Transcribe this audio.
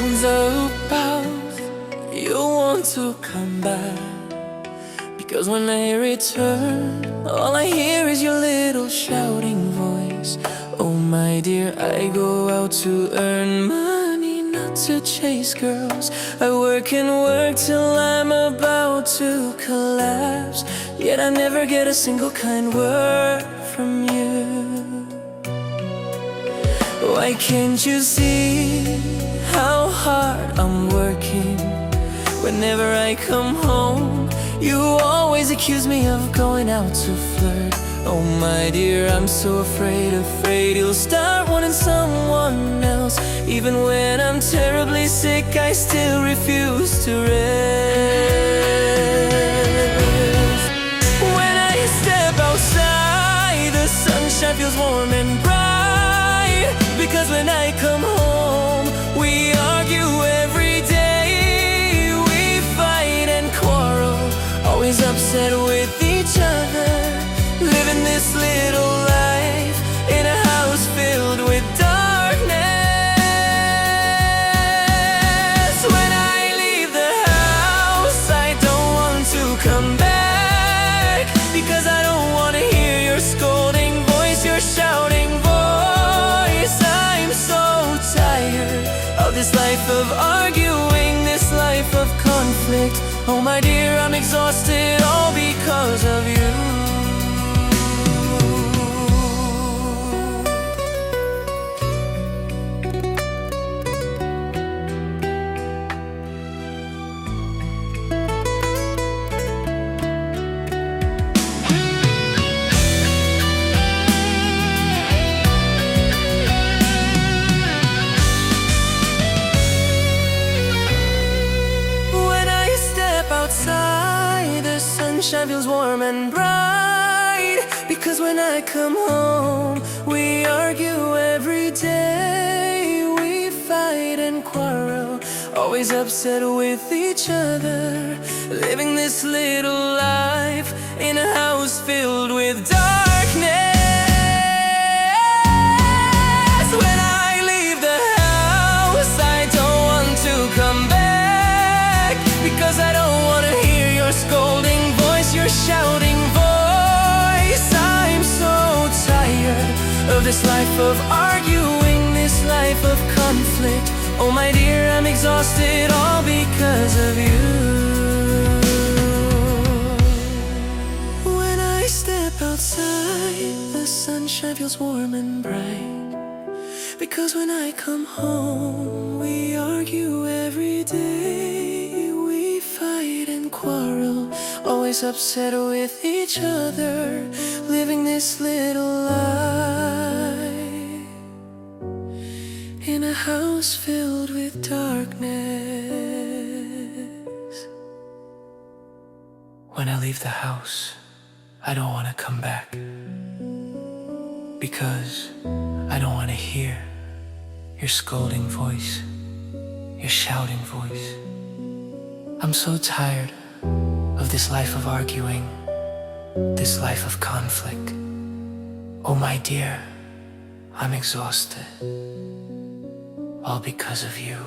comes about, you want to come back. Because when I return, all I hear is your little shouting voice. Oh my dear, I go out to earn money, not to chase girls. I work and work till I'm about to collapse, yet I never get a single kind word from you. Why can't you see how hard I'm working? Whenever I come home, you always accuse me of going out to flirt. Oh my dear, I'm so afraid you'll start wanting someone else. Even when I'm terribly sick, I still refuse to rest. When I step outside, the sunshine feels warm and bright. Because when I come home, we argue every day. We fight and quarrel, always upset with each other. Living this little life in a house filled with darkness. When I leave the house, I don't want to come back. Because I don't want to hear your scolding voice, your shouting voice. I'm so tired of this life of arguing, this life of conflict. Oh my dear, I'm exhausted, all because of you. Outside, the sunshine feels warm and bright. Because when I come home, we argue every day. We fight and quarrel, always upset with each other. Living this little life in a house filled with darkness. When I leave the house, I don't want to come back. Because I don't want to hear your scolding voice, your shouting voice. I'm so tired of this life of arguing, this life of conflict. Oh my dear, I'm exhausted, all because of you. When I step outside, the sunshine feels warm and bright. Because when I come home, we argue every day. Quarrel, always upset with each other. Living this little life in a house filled with darkness. When I leave the house, I don't want to come back. Because I don't want to hear your scolding voice, your shouting voice. I'm so tired of this life of arguing, this life of conflict. Oh my dear, I'm exhausted, all because of you.